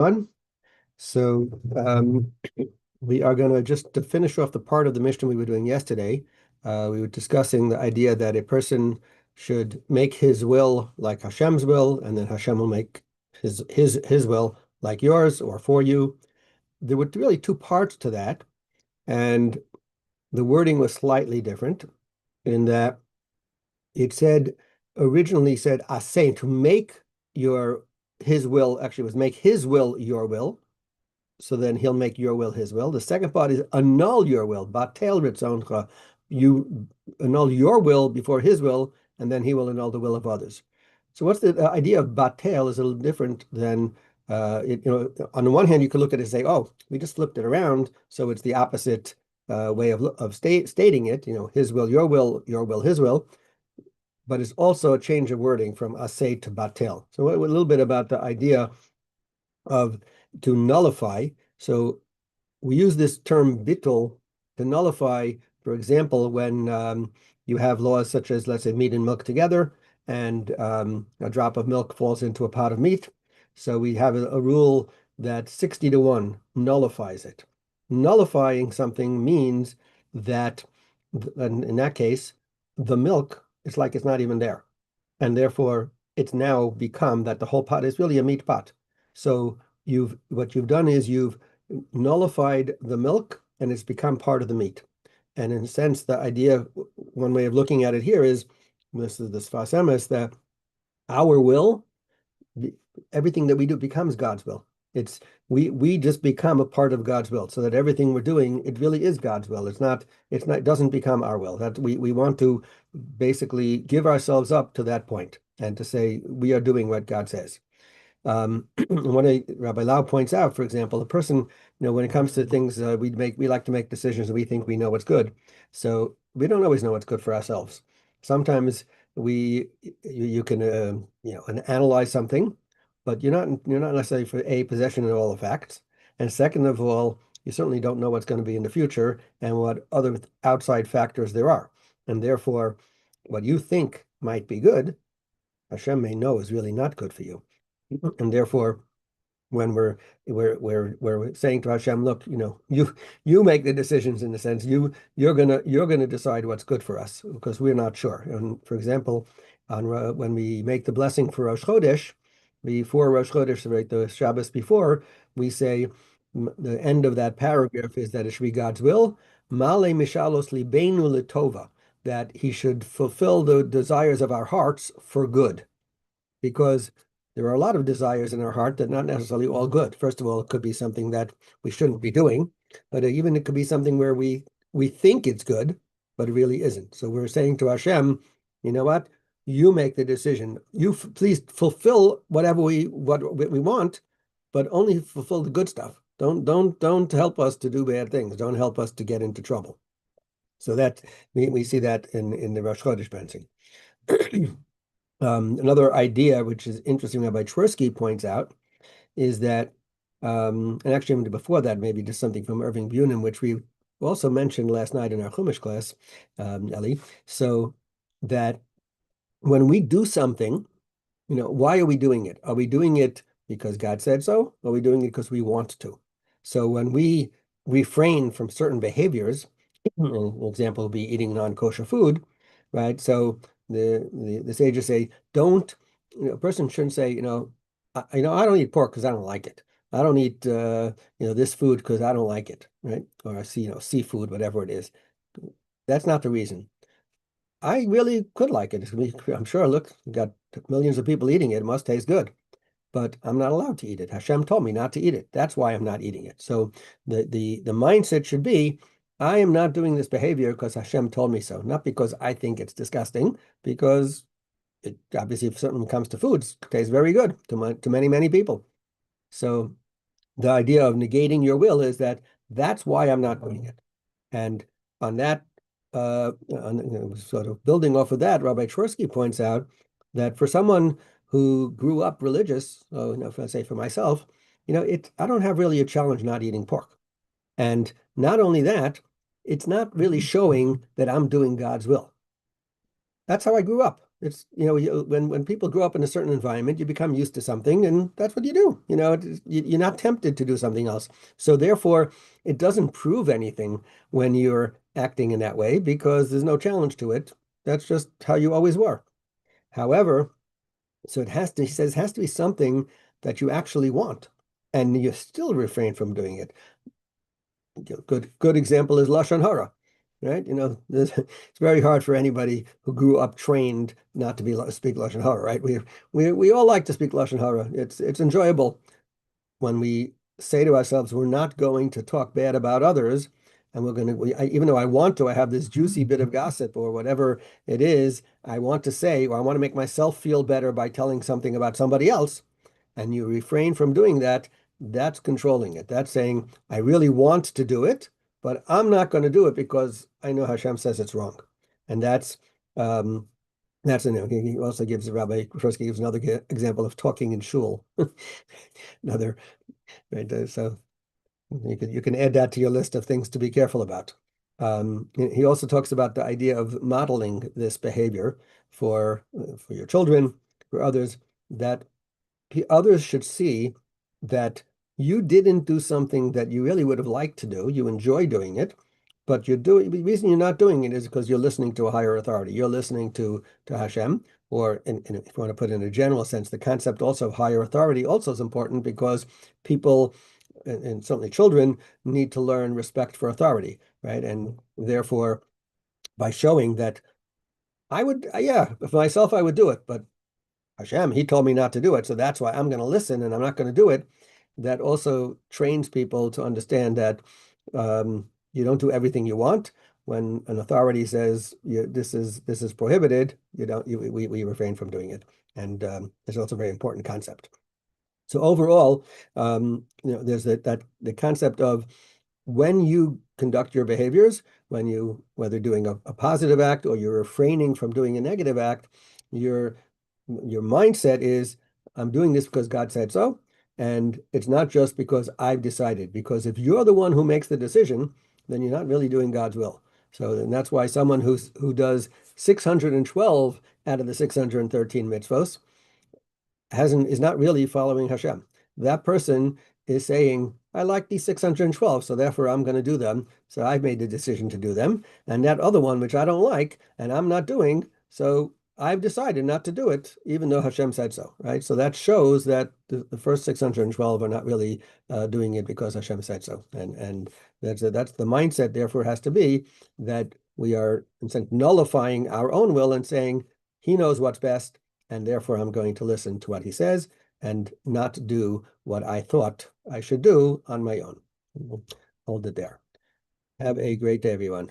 On. So we are going to just to finish off the part of the Mishnah we were doing yesterday. We were discussing the idea that a person should make his will like Hashem's will, and then Hashem will make his will like yours or for you. There were really two parts to that, and the wording was slightly different in that it said originally said asay to make your his will actually was make his will your will. So then he'll make your will his will. The second part is annul your will. Batel ritzoncha. You annul your will before his will, and then he will annul the will of others. So what's the idea of batel is a little different than on the one hand, you could look at it and say, oh, we just flipped it around. So it's the opposite way of stating it, his will, your will, his will. But it's also a change of wording from asay to batel. So a little bit about the idea of to nullify. So we use this term bittul to nullify, for example, when you have laws such as, let's say, meat and milk together, and a drop of milk falls into a pot of meat. So we have a rule that 60 to 1 nullifies it. Nullifying something means that, in that case, the milk is like it's not even there. And therefore, it's now become that the whole pot is really a meat pot. So what you've done is you've nullified the milk and it's become part of the meat. And in a sense, the idea, one way of looking at it here is, this is the Sfas Emes, that our will, everything that we do becomes God's will. We just become a part of God's will, so that everything we're doing, it really is God's will. It doesn't become our will. That we want to basically give ourselves up to that point and to say we are doing what God says. Rabbi Lau points out, for example, a person, when it comes to things we like to make decisions and we think we know what's good. So we don't always know what's good for ourselves. Sometimes you can analyze something, but you're not necessarily for possession of all the facts. And second of all, you certainly don't know what's going to be in the future and what other outside factors there are. And therefore, what you think might be good, Hashem may know is really not good for you. And therefore, when we're saying to Hashem, look, you make the decisions in the sense you're gonna decide what's good for us because we're not sure. And for example, when we make the blessing for Rosh Chodesh, before Rosh Chodesh, right, the Shabbos before, we say the end of that paragraph is that it should be God's will, Male mishalos libeinu litova, that He should fulfill the desires of our hearts for good, because there are a lot of desires in our heart that are not necessarily all good. First of all, it could be something that we shouldn't be doing, but even it could be something where we think it's good, but it really isn't. So we're saying to Hashem, you know what? You make the decision. You please fulfill what we want, but only fulfill the good stuff. Don't help us to do bad things. Don't help us to get into trouble. So that we see that in the Rosh Chodesh benching. Another idea, which is interesting, Rabbi Tversky points out, is that, and actually before that, maybe just something from Irving Bunim, which we also mentioned last night in our Chumash class, Ellie, so that when we do something, why are we doing it? Are we doing it because God said so? Or are we doing it because we want to? So when we refrain from certain behaviors, an example would be eating non-kosher food, right? So the sages say, don't, a person shouldn't say, I don't eat pork because I don't like it. I don't eat, this food because I don't like it, right? Or I see, seafood, whatever it is. That's not the reason. I really could like it. I'm sure, look, got millions of people eating it. It must taste good, but I'm not allowed to eat it. Hashem told me not to eat it. That's why I'm not eating it. So the mindset should be, I am not doing this behavior because Hashem told me so, not because I think it's disgusting, because it obviously, if something comes to foods, it tastes very good to many, many people. So the idea of negating your will is that's why I'm not doing it. And on that, sort of building off of that, Rabbi Tversky points out that for someone who grew up religious, if I say for myself, I don't have really a challenge not eating pork. And not only that, it's not really showing that I'm doing God's will. That's how I grew up. It's, when people grow up in a certain environment, you become used to something, and that's what you do. You're not tempted to do something else. So therefore, it doesn't prove anything when you're acting in that way because there's no challenge to it. That's just how you always were. However, so he says, it has to be something that you actually want, and you still refrain from doing it. Good example is Lashon Hara, right? It's very hard for anybody who grew up trained not to speak Lashon Hara, right? We all like to speak Lashon Hara. It's enjoyable when we say to ourselves, we're not going to talk bad about others, and even though I want to, I have this juicy bit of gossip or whatever it is, I want to say, or I want to make myself feel better by telling something about somebody else, and you refrain from doing that. That's controlling it. That's saying, I really want to do it, but I'm not going to do it because I know Hashem says it's wrong. And um, he also gives, Rabbi Krosky gives another example of talking in shul. Another, right? So you can add that to your list of things to be careful about. He also talks about the idea of modeling this behavior for your children, for others, that others should see that you didn't do something that you really would have liked to do. You enjoy doing it, but the reason you're not doing it is because you're listening to a higher authority. You're listening to Hashem, or if you want to put it in a general sense, the concept also of higher authority also is important because people, and certainly children, need to learn respect for authority, right? And therefore, by showing that I would, yeah, for myself, I would do it, but Hashem, he told me not to do it, so that's why I'm going to listen and I'm not going to do it. That also trains people to understand that you don't do everything you want. When an authority says this is prohibited, we refrain from doing it, and it's also a very important concept. So overall, there's the concept of when you conduct your behaviors, whether doing a positive act or you're refraining from doing a negative act, your mindset is, I'm doing this because God said so. And it's not just because I've decided, because if you're the one who makes the decision, then you're not really doing God's will. So and that's why someone who does 612 out of the 613 mitzvos is not really following Hashem. That person is saying, I like these 612, so therefore I'm going to do them. So I've made the decision to do them. And that other one, which I don't like, and I'm not doing, so I've decided not to do it, even though Hashem said so, right? So that shows that the first 612 are not really doing it because Hashem said so. And that's the mindset, therefore, has to be that we are, in a sense, nullifying our own will and saying, he knows what's best, and therefore I'm going to listen to what he says and not do what I thought I should do on my own. We'll hold it there. Have a great day, everyone.